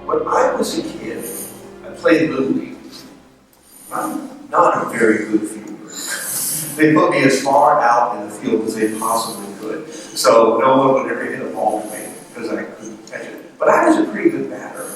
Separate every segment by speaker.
Speaker 1: when I was a kid, I played Little League. I'm not a very good fielder. They put me as far out in the field as they possibly could. So no one would ever hit a ball to me because I couldn't catch it. But I was a pretty good batter.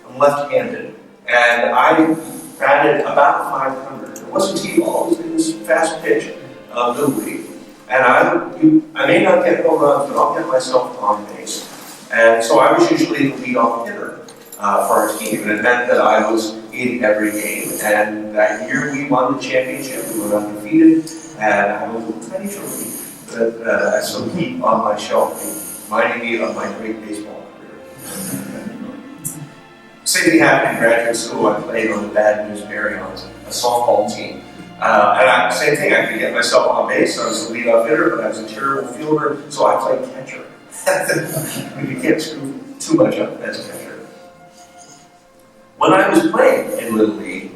Speaker 1: I'm left-handed. And I batted about 500. It wasn't T-ball, it was fast pitch Little League. And I may not get home runs, but I'll get myself on base. And so I was usually the leadoff hitter for our team. And it meant that I was in every game. And that year we won the championship. We were undefeated. And I have a little tiny trophy that I still keep on my shelf, reminding me of my great baseball career. Same thing happened in graduate school. I played on the Bad News Barons, a softball team. Same thing, I could get myself on base. I was the leadoff hitter, but I was a terrible fielder, so I played catcher. You can't screw too much up as a catcher. When I was playing in Little League,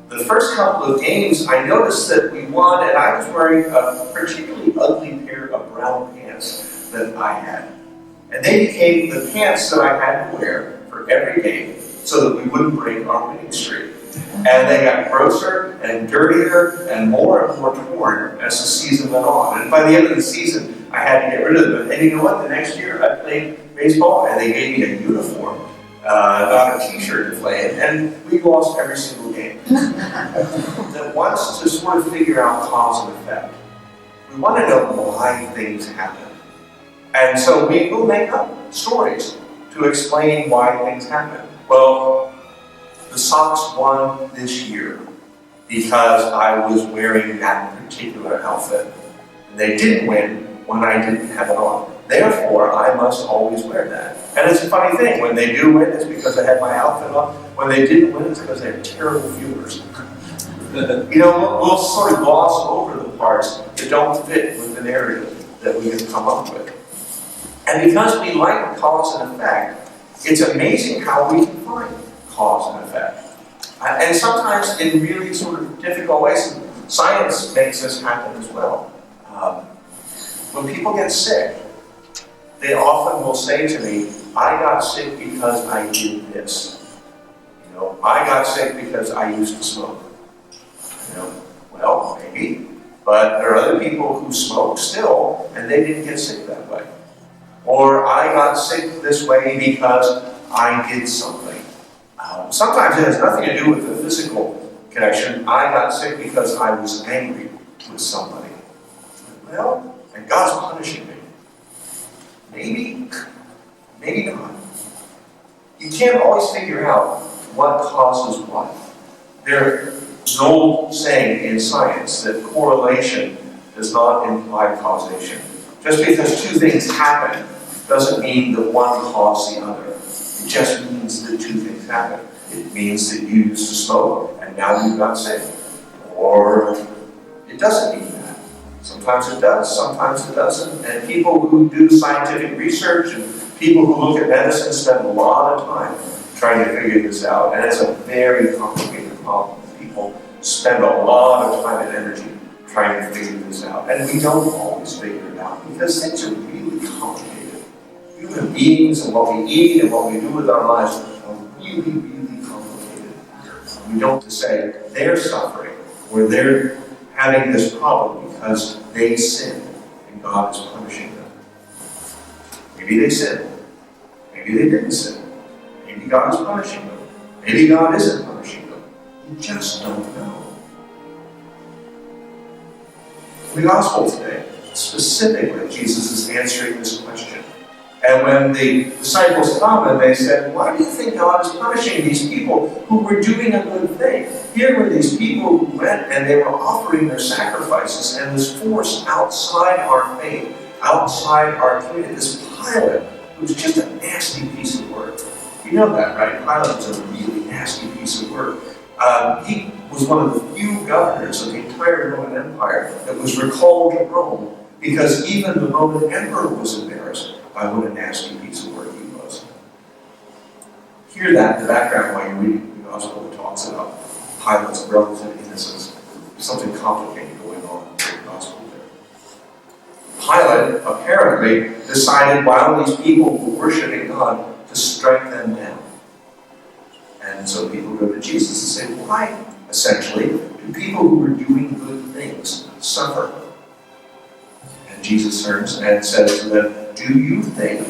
Speaker 1: the first couple of games, I noticed that we won, and I was wearing a particularly ugly pair of brown pants that I had. And they became the pants that I had to wear for every game so that we wouldn't break our winning streak. And they got grosser and dirtier and more torn as the season went on. And by the end of the season, I had to get rid of them. And you know what? The next year, I played baseball, and they gave me a uniform. Got a t-shirt to play in, and we lost every single game. That wants to sort of figure out cause and effect. We want to know why things happen. And so we will make up stories to explain why things happen. Well, the Sox won this year because I was wearing that particular outfit. And they didn't win when I didn't have it on. Therefore, I must always wear that. And it's a funny thing. When they do win, it's because I had my outfit on. When they didn't win, it's because they're terrible fielders. We'll sort of gloss over the parts that don't fit with the narrative that we have come up with. And because we like cause and effect, it's amazing how we can find cause and effect. And sometimes in really sort of difficult ways, science makes this happen as well. When people get sick, they often will say to me, I got sick because I did this. I got sick because I used to smoke. Well, maybe. But there are other people who smoke still, and they didn't get sick that way. Or I got sick this way because I did something. Sometimes it has nothing to do with the physical connection. I got sick because I was angry with somebody. Well, and God's punishing me. Maybe not. You can't always figure out what causes what. There's an old saying in science that correlation does not imply causation. Just because two things happen doesn't mean that one caused the other. It just means that two things happen. It means that you used to smoke and now you got sick. Or it doesn't mean that. Sometimes it does, sometimes it doesn't. And people who do scientific research and people who look at medicine spend a lot of time trying to figure this out. And it's a very complicated problem. People spend a lot of time and energy trying to figure this out. And we don't always figure it out because things are really complicated. Human beings and what we eat and what we do with our lives are really, really complicated. We don't say they're suffering or they're having this problem because they sinned and God is punishing them. Maybe they sinned. Maybe they didn't sin. Maybe God is punishing them. Maybe God isn't punishing them. You just don't know. In the gospel today, specifically, Jesus is answering this question. And when the disciples come and they said, why do you think God is punishing these people who were doing a good thing? Here were these people who went and they were offering their sacrifices, and this force outside our faith, outside our community, this Pilate, who was just a nasty piece of work. You know that, right? Pilate was a really nasty piece of work. He was one of the few governors of the entire Roman Empire that was recalled to Rome because even the Roman emperor was embarrassed by what a nasty piece of work he was. Hear that in the background while you're reading the gospel that talks about Pilate's relative innocence. There's something complicated going on in the gospel there. Pilate apparently decided while these people were worshiping God to strike them down. And so people go to Jesus and say, why, essentially, do people who are doing good things suffer? And Jesus turns and says to them, do you think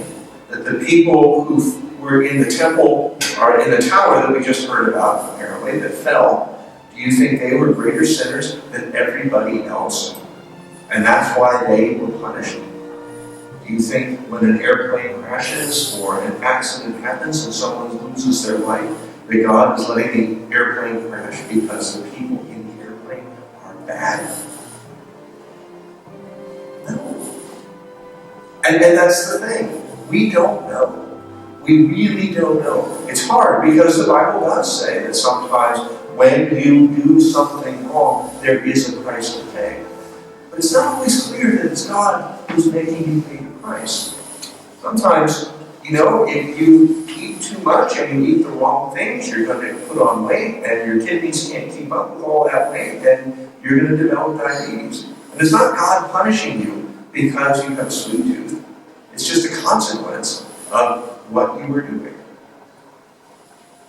Speaker 1: that the people who were in the temple, or in the tower that we just heard about, apparently, that fell, do you think they were greater sinners than everybody else? And that's why they were punished? Do you think when an airplane crashes or an accident happens and someone loses their life, that God is letting the airplane crash because the people in the airplane are bad? No. And that's the thing. We don't know. We really don't know. It's hard because the Bible does say that sometimes when you do something wrong, there is a price to pay. But it's not always clear that it's God who's making you pay the price. Sometimes, if you eat too much and you eat the wrong things, you're going to put on weight, and your kidneys can't keep up with all that weight, and you're going to develop diabetes. And it's not God punishing you because you have a sweet tooth. It's just a consequence of what you were doing.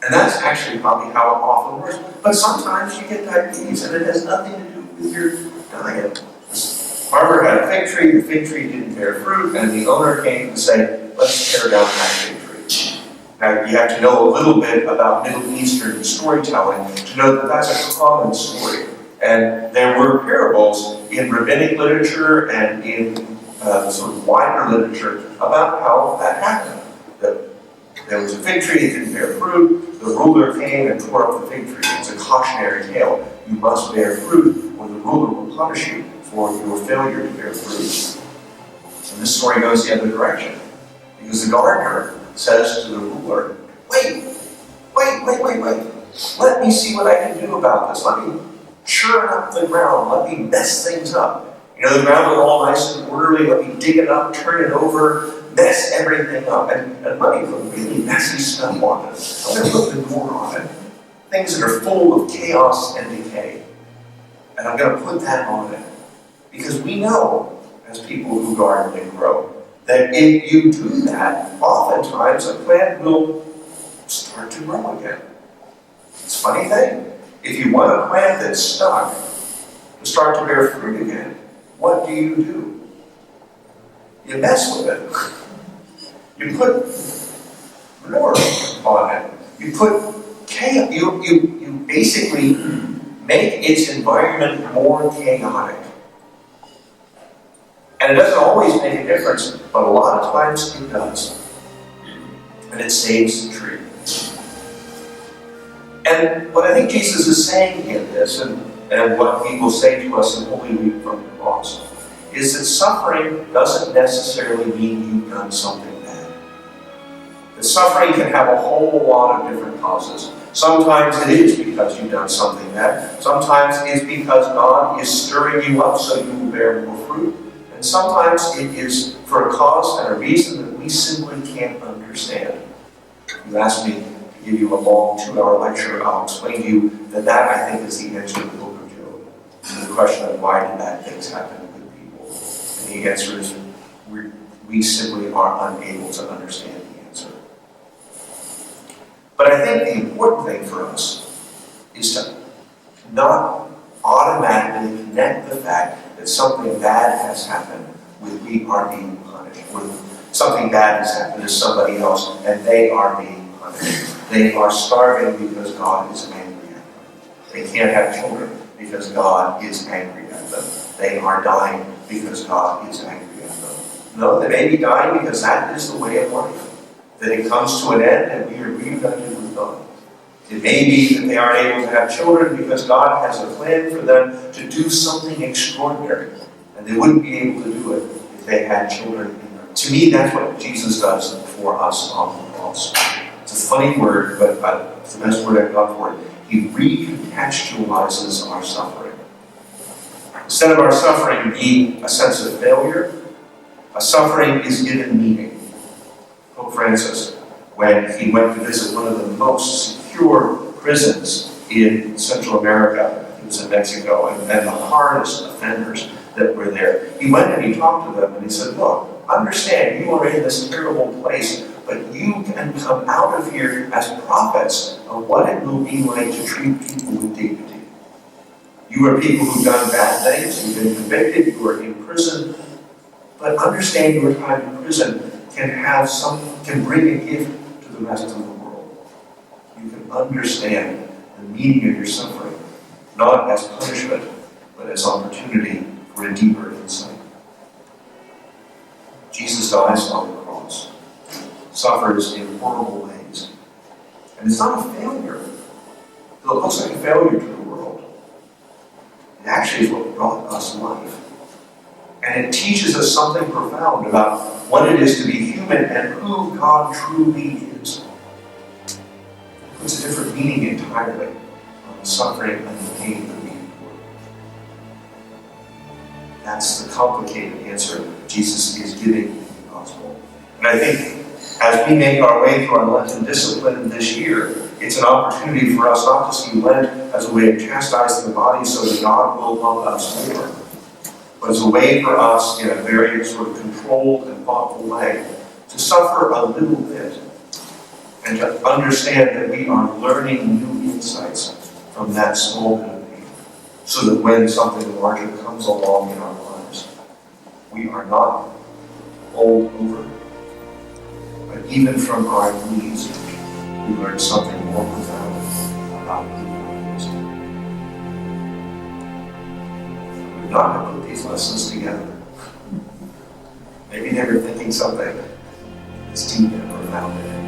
Speaker 1: And that's actually probably how it often works. But sometimes you get diabetes, and it has nothing to do with your diet. This farmer had a fig tree, the fig tree didn't bear fruit, and the owner came to say, let's tear down that fig tree. Now, you have to know a little bit about Middle Eastern storytelling to know that that's a common story. And there were parables in rabbinic literature and in sort of wider literature about how that happened. There was a fig tree that didn't bear fruit. The ruler came and tore up the fig tree. It's a cautionary tale. You must bear fruit, or the ruler will punish you for your failure to bear fruit. And this story goes the other direction. Because the gardener says to the ruler, wait. Let me see what I can do about this. Let me churn up the ground. Let me mess things up. The ground is all nice and orderly. Let me dig it up, turn it over, mess everything up. And let me put really messy stuff on it. I'm going to put manure on it. Things that are full of chaos and decay. And I'm going to put that on it. Because we know, as people who garden and grow, that if you do that, oftentimes a plant will start to grow again. It's a funny thing. If you want a plant that's stuck to start to bear fruit again, what do? You mess with it. You put manure on it. You put chaos. You basically make its environment more chaotic. And it doesn't always make a difference, but a lot of times it does. And it saves the tree. And what I think Jesus is saying in this, and what people say to us in Holy Week from the Cross, is that suffering doesn't necessarily mean you've done something bad. That suffering can have a whole lot of different causes. Sometimes it is because you've done something bad. Sometimes it's because God is stirring you up so you will bear more fruit. And sometimes it is for a cause and a reason that we simply can't understand. You asked me to give you a long 2-hour lecture. I'll explain to you that I think is the answer to the book of Job. And the question of why did bad things happen to good people? And the answer is we simply are unable to understand the answer. But I think the important thing for us is to not automatically connect the fact that something bad has happened with we are being punished. With something bad has happened to somebody else and they are being punished. They are starving because God is angry at them. They can't have children because God is angry at them. They are dying because God is angry at them. No, they may be dying because that is the way of life. That it comes to an end and we are reunited with God. It may be that they aren't able to have children because God has a plan for them to do something extraordinary. And they wouldn't be able to do it if they had children in them. To me, that's what Jesus does for us on the cross. It's a funny word, but it's the best word I've got for it. He recontextualizes our suffering. Instead of our suffering being a sense of failure, a suffering is given meaning. Pope Francis, when he went to visit one of the most secure prisons in Central America, it was in Mexico, and the hardest offenders that were there, he went and he talked to them and he said, look, understand, you are in this terrible place but you can come out of here as prophets of what it will be like to treat people with dignity. You are people who've done bad things, you've been convicted, you are in prison, but understand your time in prison can bring a gift to the rest of the world. You can understand the meaning of your suffering, not as punishment, but as opportunity for a deeper insight. Jesus dies on the cross, suffers in horrible ways. And it's not a failure. It looks like a failure to the world. It actually is what brought us life. And it teaches us something profound about what it is to be human and who God truly is. It puts a different meaning entirely on the suffering and the pain that we endure. That's the complicated answer Jesus is giving in the gospel. And I think as we make our way through our Lenten discipline this year, it's an opportunity for us not to see Lent as a way of chastising the body so that God will love us more, but as a way for us, in a very sort of controlled and thoughtful way, to suffer a little bit and to understand that we are learning new insights from that small bit of pain, so that when something larger comes along in our lives, we are not bowled over, but even from our knees, we learn something more profound about who God is. We've not put these lessons together. Maybe they were thinking something that's deep and profound in it.